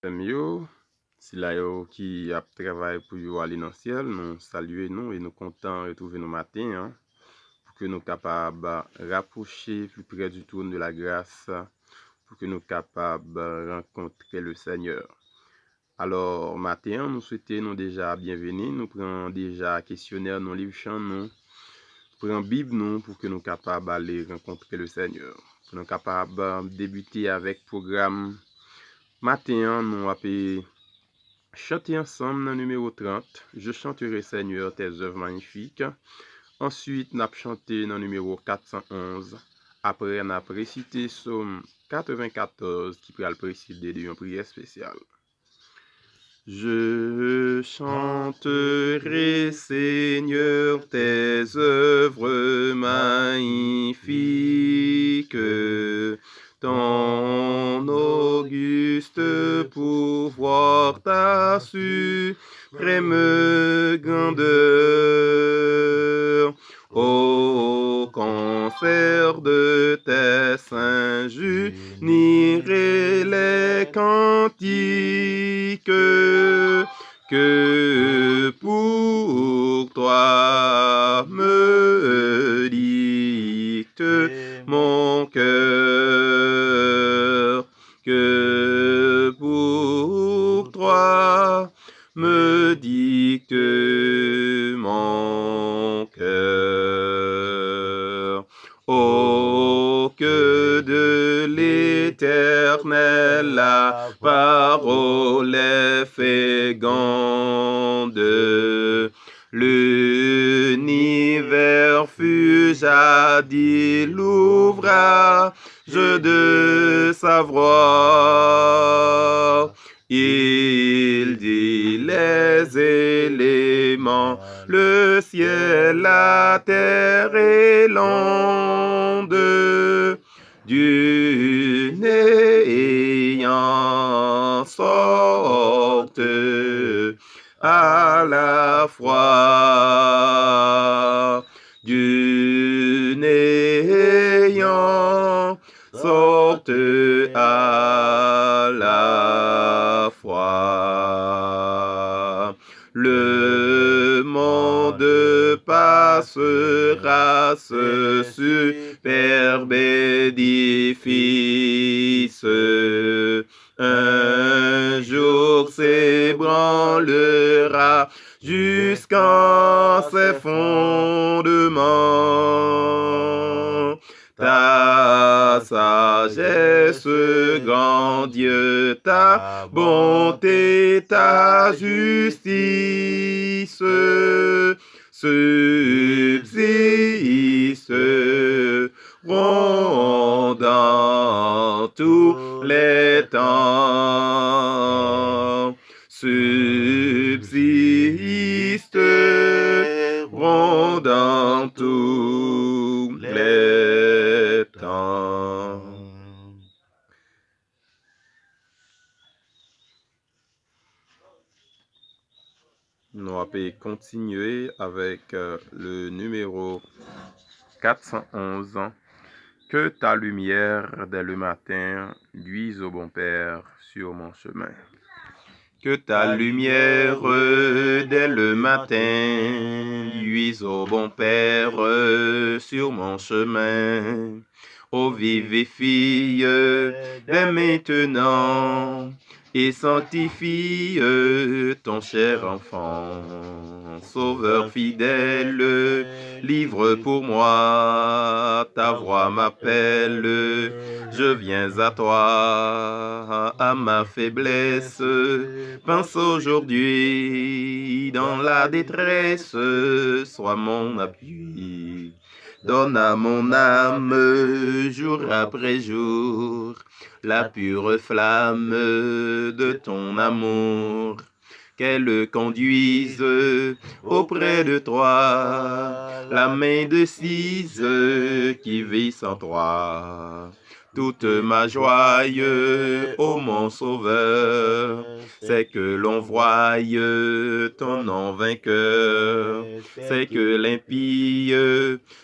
Yo, si la yo qui a travaillé pour yo aller dans le ciel, nous saluons nous et nous contents de retrouver nos matins, pour que nous capables de rapprocher plus près du trône de la grâce, pour que nous capables de rencontrer le Seigneur. Alors, matin, nous souhaitons déjà bienvenue, nous prenons déjà questionnaire, nos livres chants, nous prenons Bible, nous, pour que nous capables d'aller rencontrer le Seigneur. Pour nous capables de débuter avec programme matin, nous avons chanter ensemble dans numéro 30. Je chanterai Seigneur tes œuvres magnifiques. Ensuite, nous avons chanté dans numéro 411. Après, nous avons récité Psaume 94 qui pourra le précéder d'une prière spéciale. Je chanterai Seigneur tes œuvres magnifiques. Ton auguste pouvoir, ta suprême grandeur. Au concert de tes saints, j'unirai les cantiques que pour toi me dicte mon cœur, que pour toi me dicte mon cœur. Oh, que de l'Éternel la parole est féconde, l'univers fut jadis l'ouvrage de sa voix. Il dit les éléments, le ciel, la terre et l'onde, du néant sortent à la fois, du néant sortent à la fois. Le monde passera, ce superbe édifice. Un jour s'ébranlera jusqu'en ses fondements. Ta sagesse, grand Dieu, ta bonté, ta justice subsistent dans tous les temps. Subsisteront dans tous les temps. Nous allons continuer avec le numéro 411. Que ta lumière dès le matin luise au bon Père sur mon chemin. Que ta lumière dès le matin luise au bon Père sur mon chemin. Ô vivifie dès maintenant et sanctifie ton cher enfant. Sauveur fidèle, livre pour moi, ta voix m'appelle, je viens à toi, à ma faiblesse. Pense aujourd'hui dans la détresse, sois mon appui. Donne à mon âme, jour après jour, la pure flamme de ton amour. Qu'elle conduise auprès de toi la main de cise qui vit sans toi. Toute ma joie, ô mon sauveur, c'est que l'on voie ton nom vainqueur, c'est que l'impie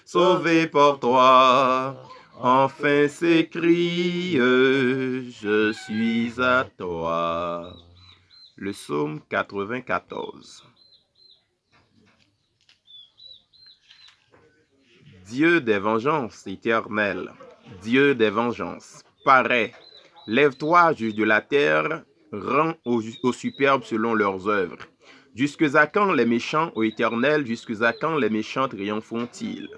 sauvé par toi enfin s'écrie, je suis à toi. le psaume 94. Dieu des vengeances éternelles, Dieu des vengeances, parais, lève-toi, juge de la terre, rends aux superbes selon leurs œuvres. Jusque à quand les méchants, ô Éternel, jusque à quand les méchants triompheront-ils?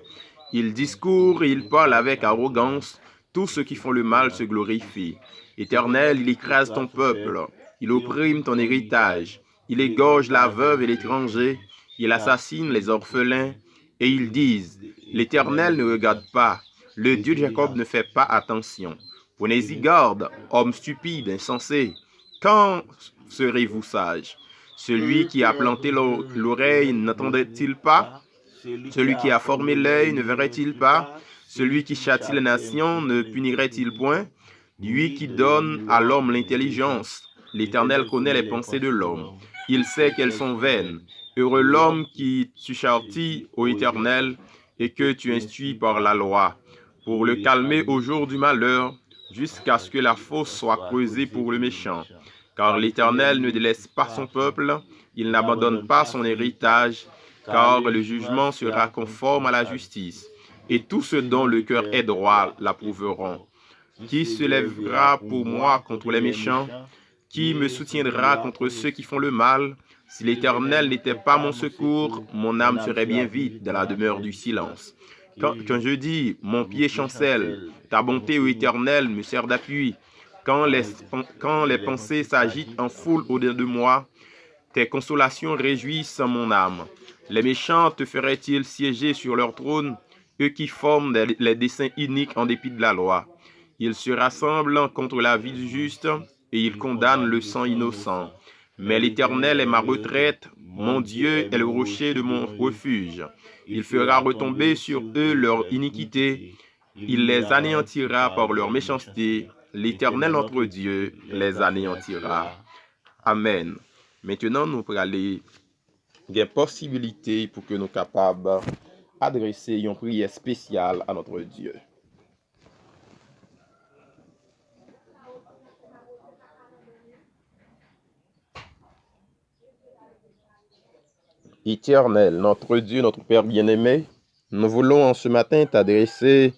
Ils discourent et ils parlent avec arrogance, tous ceux qui font le mal se glorifient. Éternel, il écrase ton peuple, il opprime ton héritage, il égorge la veuve et l'étranger, il assassine les orphelins, et ils disent, l'Éternel ne regarde pas, le Dieu de Jacob ne fait pas attention. Prenez-y garde, hommes stupides, insensés. Quand serez-vous sages? Celui qui a planté l'oreille n'entendrait-il pas? Celui qui a formé l'œil ne verrait-il pas? Celui qui châtie les nations ne punirait-il point? Lui qui donne à l'homme l'intelligence. L'Éternel connaît les pensées de l'homme. Il sait qu'elles sont vaines. Heureux l'homme qui tu châties, ô Éternel, et que tu instruis par la loi, pour le calmer au jour du malheur, jusqu'à ce que la fosse soit creusée pour le méchant. Car l'Éternel ne délaisse pas son peuple, il n'abandonne pas son héritage, car le jugement sera conforme à la justice, et tous ceux dont le cœur est droit l'approuveront. Qui se lèvera pour moi contre les méchants? Qui me soutiendra contre ceux qui font le mal? Si l'Éternel n'était pas mon secours, mon âme serait bien vite dans la demeure du silence. Quand je dis, mon pied chancelle, ta bonté, ô Éternel, me sert d'appui. Quand les pensées s'agitent en foule au-dedans de moi, tes consolations réjouissent mon âme. Les méchants te feraient-ils siéger sur leur trône, eux qui forment les desseins iniques en dépit de la loi? Ils se rassemblent contre la vie du juste, et ils condamnent le sang innocent. Mais l'Éternel est ma retraite, mon Dieu est le rocher de mon refuge. Il fera retomber sur eux leur iniquité, il les anéantira par leur méchanceté. L'Éternel notre Dieu les anéantira. Amen. Maintenant, nous pourrons aller des possibilités pour que nous soyons capables d'adresser une prière spéciale à notre Dieu. Éternel, notre Dieu, notre Père bien-aimé, nous voulons en ce matin t'adresser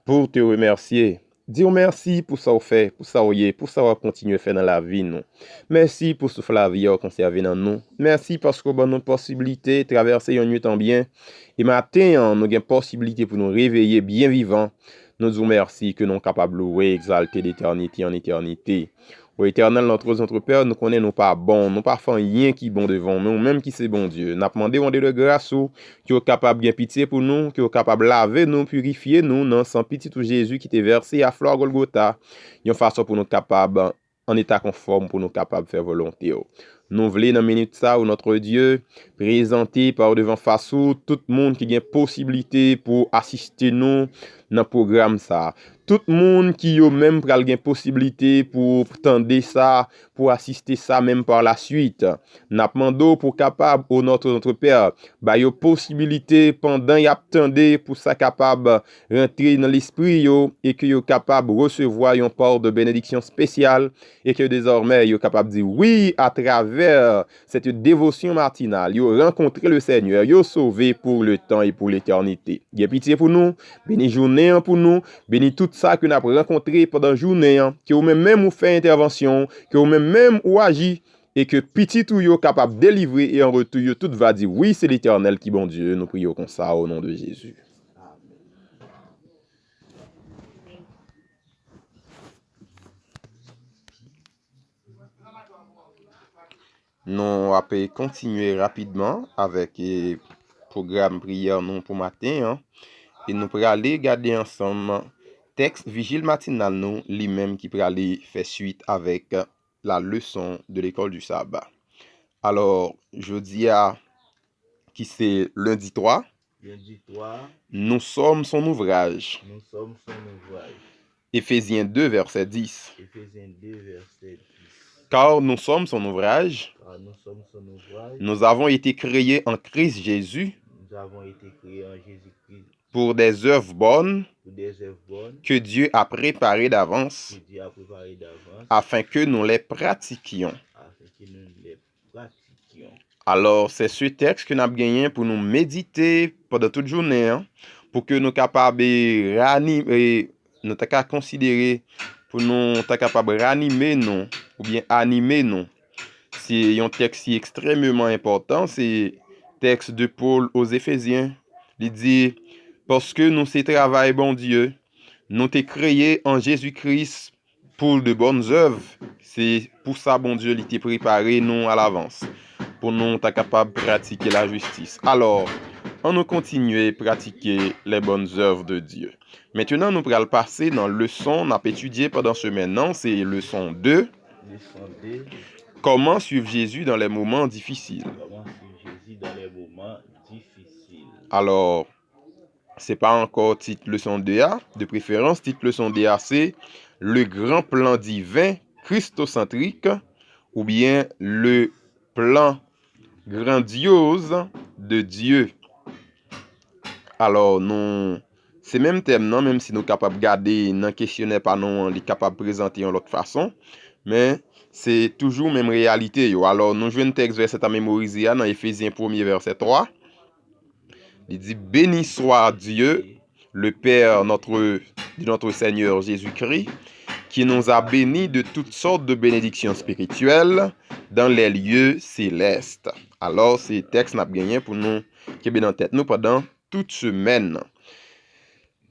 pour te remercier. Dire merci pour ça qu'on fait, pour ça qu'on est, pour ça qu'on continue à faire dans la vie. Nous. Merci pour ce que la vie a conservé dans nous. Merci parce qu'on a une possibilité de traverser une nuit en bien. Et matin, nous avons une possibilité pour nous réveiller bien vivants. Nous disons merci que nous sommes capables de louer, exalter d'éternité en éternité. Ô Éternel, notre Père, nous connaissons pas bon, nous pas fait rien qui bon devant nous, même qui c'est bon Dieu. Nous demandé on de grâce qui est capable de pitié pour nous, qui est capable de laver nous, purifier nous, dans sang petit tout Jésus qui t'est versé à fleur Golgotha, une façon pour nous capable en état conforme pour nous capable de faire volonté. Nous voulons dans minute ça où notre Dieu présenter par devant face tout le monde qui a possibilité pour assister nous dans le programme ça. Tout le monde qui a même pral gen possibilité pour tendre ça, pour assister ça même par la suite. N'a demandé pour capable au notre Père, ba yo possibilité pendant y attendé pour ça capable rentrer dans l'esprit yo et que yo capable recevoir un port de bénédiction spéciale et que désormais yo capable dire oui à travers cette dévotion matinale, yo rencontrer le Seigneur, yo sauvé pour le temps et pour l'éternité. Gen pitié pour nous, béni journée pour nous, béni tout ça que nous avons rencontré pendant la journée, que vous même ou fait intervention, que vous même ou agi, et que petit ou yo capable de délivrer, et en retour, yo tout va dire, oui, c'est l'Éternel qui bon Dieu. Nous prions comme ça au nom de Jésus. Nous allons continuer rapidement avec le programme prière non pour matin, et nous pourrons aller regarder ensemble texte vigile matinal nous lui-même qui pourra aller faire suite avec la leçon de l'école du sabbat. Alors, jeudi à qui c'est lundi 3. Nous sommes son ouvrage. Éphésiens 2 verset 10. Car nous sommes son ouvrage. Nous avons été créés en Christ Jésus. Pour des œuvres bonnes que Dieu a préparées d'avance afin que nous les pratiquions. que nous les pratiquions. Alors, c'est ce texte que nous avons gagné pour nous méditer pendant toute journée, hein, pour que nous soyons capables de réanimer, nous soyons capables de considérer, pour nous soyons capables de réanimer nous, ou bien animer nous. C'est un texte extrêmement important, c'est le texte de Paul aux Éphésiens. Il dit, parce que nous c'est travail, bon Dieu, nous t'es créé en Jésus-Christ pour de bonnes œuvres. C'est pour ça, bon Dieu, il t'a préparé nous à l'avance, pour nous être capable de pratiquer la justice. Alors, on nous continue à pratiquer les bonnes œuvres de Dieu. Maintenant, nous allons passer dans la leçon, on a étudié pendant ce maintenant, c'est leçon 2. Leçon 2. Comment suivre Jésus dans les moments difficiles. Comment suivre Jésus dans les moments difficiles. Alors, c'est pas encore titre leçon 2A, de préférence, titre leçon 2A, c'est le grand plan divin christocentrique ou bien le plan grandiose de Dieu. Alors, non, c'est même thème, non, même si nous sommes capables de garder dans le questionnaire, pas non, on est capable de présenter en l'autre façon, mais c'est toujours même réalité. Yo. Alors, nous jouons un texte verset à mémoriser dans Éphésiens 1er verset 3. Il dit, béni soit Dieu, le Père de notre Seigneur Jésus-Christ, qui nous a bénis de toutes sortes de bénédictions spirituelles dans les lieux célestes. Alors, ces textes n'a gagné pour nous, qui est bien en tête nous pendant toute semaine.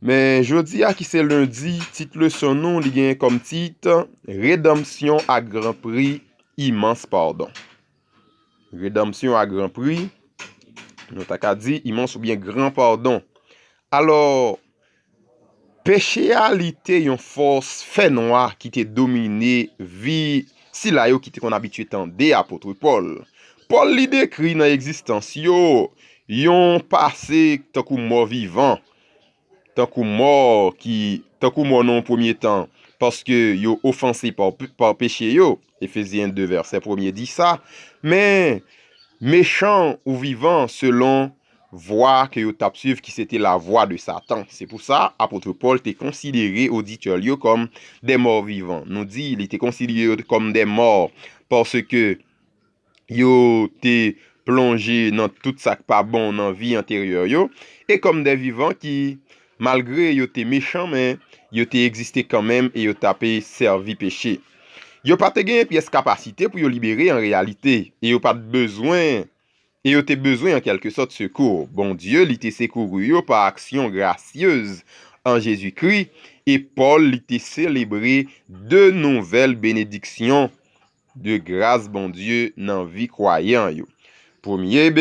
Mais jeudi à qui c'est lundi, titre leçon nous, il gagne comme titre Rédemption à grand prix, immense pardon. Rédemption à grand prix, nous t'as dit immense ou bien grand pardon. Alors, péché a été une force fait noire qui t'est dominé vie si la yo qui t'est qu'on habitué tendé apôtre Paul. Paul li décrit dans existence yo yon passé tant que mort vivant. Tant que mort non premier temps parce que yo offensé par péché yo. Éphésiens 2 verset 1er dit ça, mais méchant ou vivant selon voie que yo tap suivre qui c'était la voie de Satan. C'est pour ça apôtre Paul était considéré auditeur yo comme des morts vivants. Nous dit il était considéré comme des morts parce que yo t'es plongé dans tout ça qui pas bon dans vie antérieure yo et comme des vivants qui malgré yo t'es méchant mais yo t'es existé quand même et yo tapé servi péché. Yo pas te gen pièce capacité pour yo libérer en réalité et yo pas besoin et yo te besoin en quelque sorte secours. Bon Dieu, li te secouru yo par action gracieuse en Jésus-Christ et Paul li te célébré de nouvelles bénédictions de grâce bon Dieu dans vie croyant yo. Premier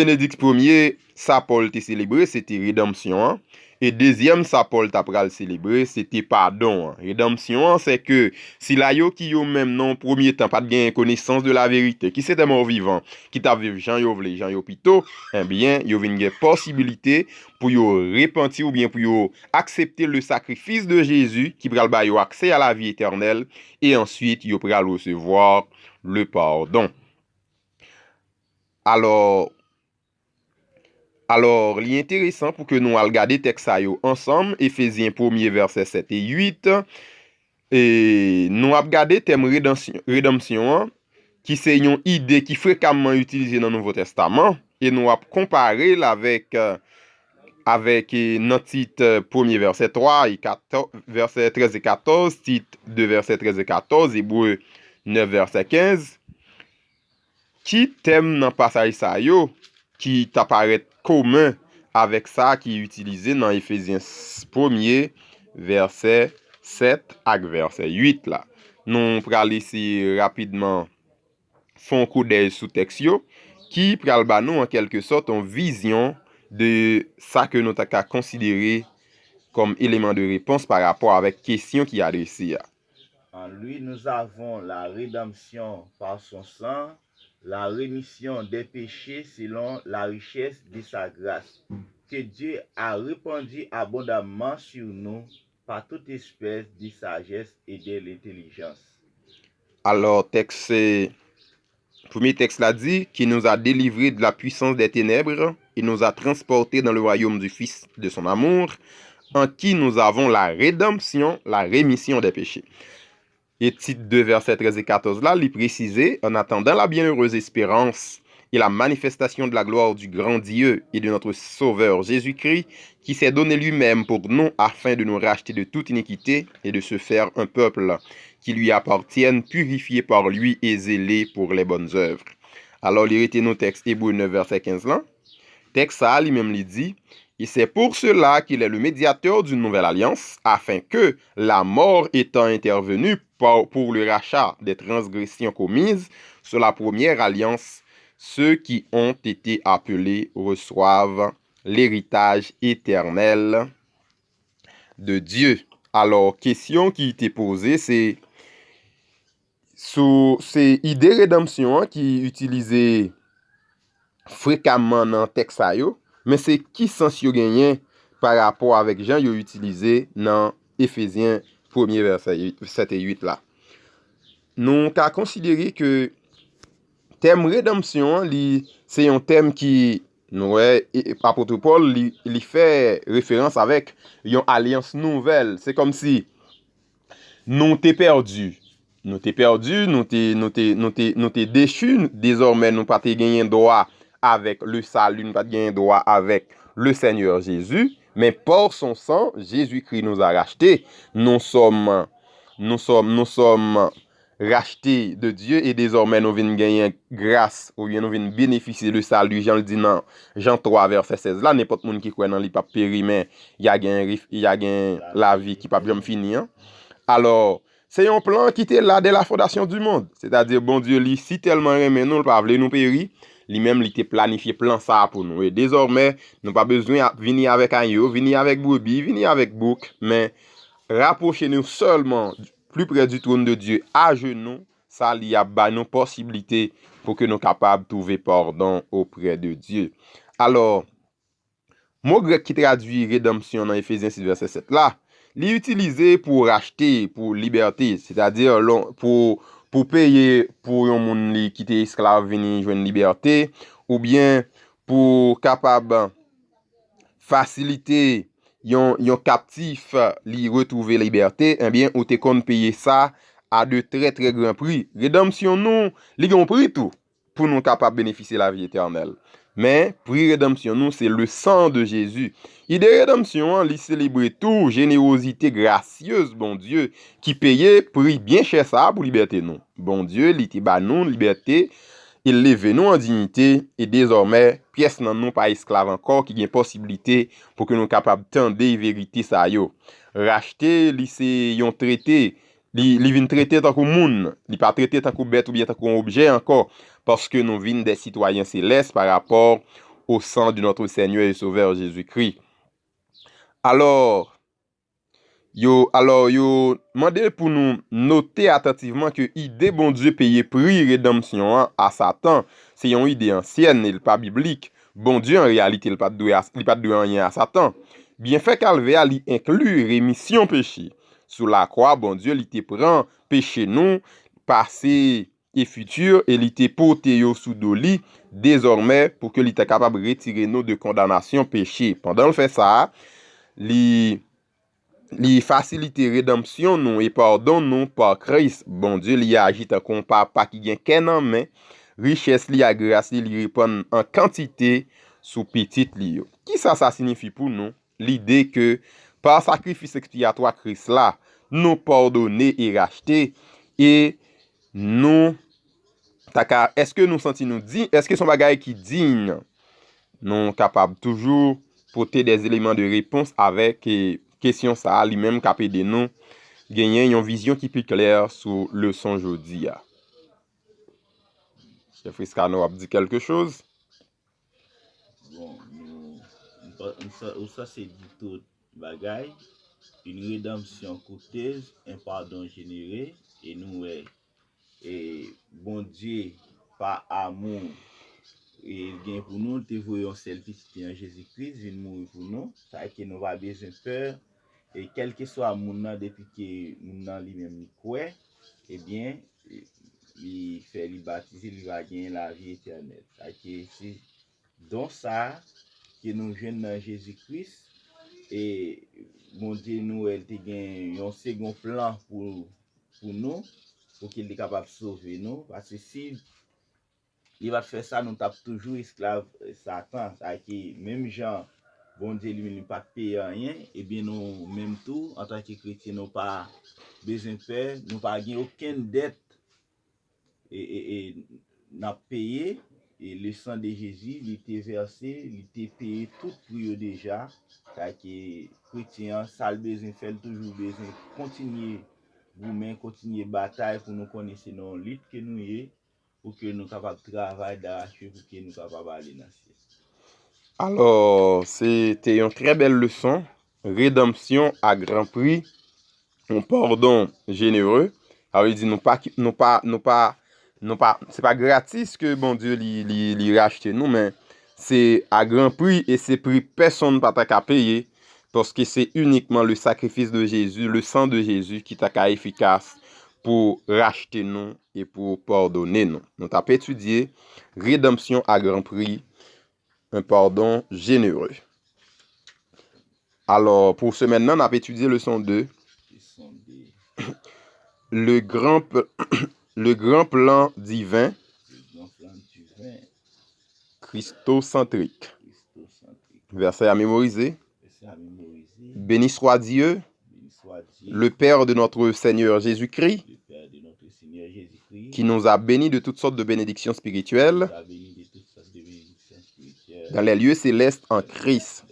ça Paul te célébré c'était rédemption hein? Et deuxième ça Paul t'a pral célébrer c'était pardon hein? Rédemption c'est que si la yo qui yo même non premier temps pas de gain connaissance de la vérité qui c'était mort vivant qui t'a vivre Jean yo vle Jean yo pito eh bien yo vinn gen possibilité pour yo repentir ou bien pour yo accepter le sacrifice de Jésus qui pral ba yo accès à la vie éternelle et ensuite yo pral recevoir le pardon. Alors, il est intéressant pour que nous regardions texte ensemble, Éphésiens 1er verset 7 et 8. Et nous avons regardé thème rédemption, qui c'est une idée qui est fréquemment utilisée dans le Nouveau Testament. Et nous avons comparé avec notre titre 1er verset 3 et 14, verset 13 et 14, titre 2 verset 13 et 14, Hébreux 9 verset 15. Qui thème dans passage ça yo qui t'apparaît commun avec ça qui est utilisé dans Éphésiens 1er verset 7 ak verset 8 là. Nous pral ici rapidement font coup d'œil sous texte yo qui pral ba nous en quelque sorte une vision de ça que nous t'a considéré comme élément de réponse par rapport avec question qui adressée. En lui nous avons la rédemption par son sang, la rémission des péchés selon la richesse de sa grâce, que Dieu a répandu abondamment sur nous par toute espèce de sagesse et de l'intelligence. Alors, premier texte l'a dit, qui nous a délivrés de la puissance des ténèbres et nous a transportés dans le royaume du Fils de son amour, en qui nous avons la rédemption, la rémission des péchés. Et titre 2, verset 13 et 14 là, il précisait, en attendant la bienheureuse espérance et la manifestation de la gloire du grand Dieu et de notre Sauveur Jésus-Christ, qui s'est donné lui-même pour nous afin de nous racheter de toute iniquité et de se faire un peuple qui lui appartienne, purifié par lui et zélé pour les bonnes œuvres. Alors, il était nos textes Hébreux 9, verset 15 là. Texte ça, lui-même, il dit, et c'est pour cela qu'il est le médiateur d'une nouvelle alliance, afin que, la mort étant intervenue pour le rachat des transgressions commises sur la première alliance, ceux qui ont été appelés reçoivent l'héritage éternel de Dieu. Alors, question qui était posée, c'est idée rédemption qui utilisée fréquemment dans le texte, mais c'est qui sens yo gagné par rapport avec Jean yo utilisé dans Éphésiens 1er verset 7 et 8 là. Nous avons considéré que thème rédemption, c'est un thème qui apôtre Paul il fait référence avec une alliance nouvelle. C'est comme si nous t'es perdu. Nous t'es perdu, nous t'es déchu, désormais nous pas te gagné droit avec le salut, nous pas gagné droit avec le Seigneur Jésus, mais par son sang, Jésus-Christ nous a rachetés. Nous sommes rachetés de Dieu et désormais nous venons gagner grâce ou bien nous venons bénéficier de salut. Jean le dit dans Jean 3 verset 16 là, n'importe monde qui croit dans lui pas péri mais il y a la vie qui pas jamais finir. Alors, c'est un plan qui était là dès la fondation du monde. C'est-à-dire, bon Dieu, lui, si tellement aimé nous, il pas voulu nous périr, lui-même, il était planifié plan ça pour nous. Et désormais, nous pas besoin de venir avec agneau, venir avec brebis, venir avec bouc, mais rapprochez-nous seulement plus près du trône de Dieu à genoux. Ça, il y a nos possibilités pour que nous soyons capables de trouver pardon auprès de Dieu. Alors, mot grec qui traduit rédemption dans Éphésiens 6, verset 7 là, l'est utilisé pour racheter, pour liberté, c'est-à-dire pour payer pour un monde qui était esclave venir jouer une liberté, ou bien pour capable faciliter yon captif li retrouver liberté, eh bien ou te kon payer ça à de très très grands prix. Rédemption nous, li gon prix tout pour nous capable bénéficier la vie éternelle. Mais prix rédemption nous, c'est le sang de Jésus. Idée rédemption, li célèbre tout générosité gracieuse, bon Dieu, qui payait prix bien cher ça pour liberté nous. Bon Dieu, li te ba nous liberté, il lève nous en dignité et désormais, pièce nan nous pas esclave encore qui gagne possibilité pour que nous capables tendre vérité ça yo. Racheter, li c'est yon traité, li vin traiter tant que moun, li pas traiter tant que bête ou bien tant que objet encore parce que nous vînes des citoyens célestes par rapport au sang de notre Seigneur et Sauveur Jésus-Christ. Alors, yo demandé pour nous noter attentivement que idée bon Dieu payer prix rédemption à Satan, c'est une idée ancienne et pas biblique. Bon Dieu en réalité il pas de rien à Satan. Bien fait calvaire il inclut rémission péché. Sous la croix bon Dieu il te prend péché nous passé et futur et il te porté yo sous doli désormais pour que il était capable de retirer nous de condamnation péché. Pendant le fait ça, li facilite rédemption nous et pardon nous par Christ. Bon Dieu li agit tant qu'on pas qui gagne qu'un en main. Richesse li a grâce li répond en quantité sous petite li. Qui ça signifie pour nous? L'idée que par sacrifice expiatoire Christ là, nous pardonner et racheter et nous est-ce que nous sentons nous dignes? Est-ce que son bagage qui digne? Nous capables toujours porter des éléments de réponse avec question ça lui-même capé de nous gagner une vision qui plus claire sur le son jodi a. Chef Friscano a dit quelque chose? Bon, ça c'est dit tout bagaille, une rédemption coûteuse, un pardon généré, et nous, et bon Dieu, par amour, et bien pour nous, te voyons seul fils en Jésus-Christ, vient mourir pour nous, ça que nous va besoin peur, et quel que soit mon depuis que mon lui-même croit, eh bien, il fait lui baptiser, il va gagner la vie éternelle. Ça que c'est donc ça que nous jeunes dans Jésus-Christ, et mon Dieu nous elle te gagne un second plan pour pour nous, pour qu'il est capable de sauver nous. Parce que si il va faire ça, nous sommes toujours esclaves Satan. C'est-à-dire que même gens, bon Dieu lui ne pas payer rien, et bien nous, même tout, en tant que chrétiens, nous pas besoin de faire, nous pas aucune dette et n'a payé. Et le sang de Jésus, il était versé, il était payé tout pour eux déjà. C'est-à-dire que chrétien, ça le besoin faire, toujours besoin continuer vous-même, continuer bataille pour nous connaître nos luttes que nous y pour que nous capables de travailler d'arracher pour que nous capables d'aller dans le ciel. Alors, c'était une très belle leçon. Rédemption à grand prix, un pardon généreux. Alors, il dit, c'est pas gratis que bon Dieu li rachète nous, mais c'est à grand prix et c'est prix personne pas qu'à payer parce que c'est uniquement le sacrifice de Jésus, le sang de Jésus qui t'a efficace pour racheter nous et pour pardonner nous. Nous t'as étudié rédemption à grand prix, un pardon généreux. Alors, pour ce maintenant, on a étudié leçon 2. Le grand plan divin christocentrique. Verset à mémoriser. Béni soit Dieu, le Père de notre Seigneur Jésus-Christ, qui nous a bénis de toutes sortes de bénédictions spirituelles dans les lieux célestes en Christ.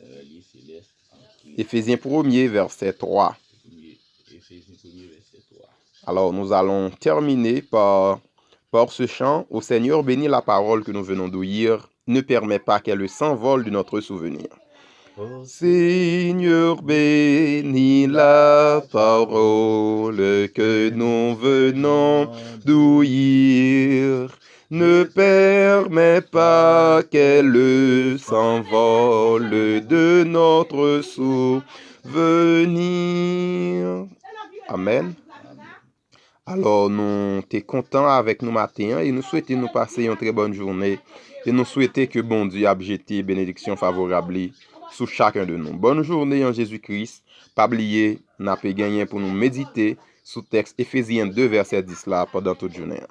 Éphésiens 1er, verset 3. Alors, nous allons terminer par ce chant. Au Seigneur, bénis la parole que nous venons d'ouïr. Ne permet pas qu'elle s'envole de notre souvenir. Seigneur, bénis la parole que nous venons d'ouïr. Ne permet pas qu'elle s'envole de notre souvenir. Amen. Alors, nous sommes contents avec nous matin et nous souhaitons nous passer une très bonne journée. Et nous souhaitons que bon Dieu a jeté bénédiction favorable sur chacun de nous. Bonne journée en Jésus-Christ. Pas oublier, n'a pas gagné pour nous méditer sous texte Éphésiens 2, verset 10 là pendant toute journée.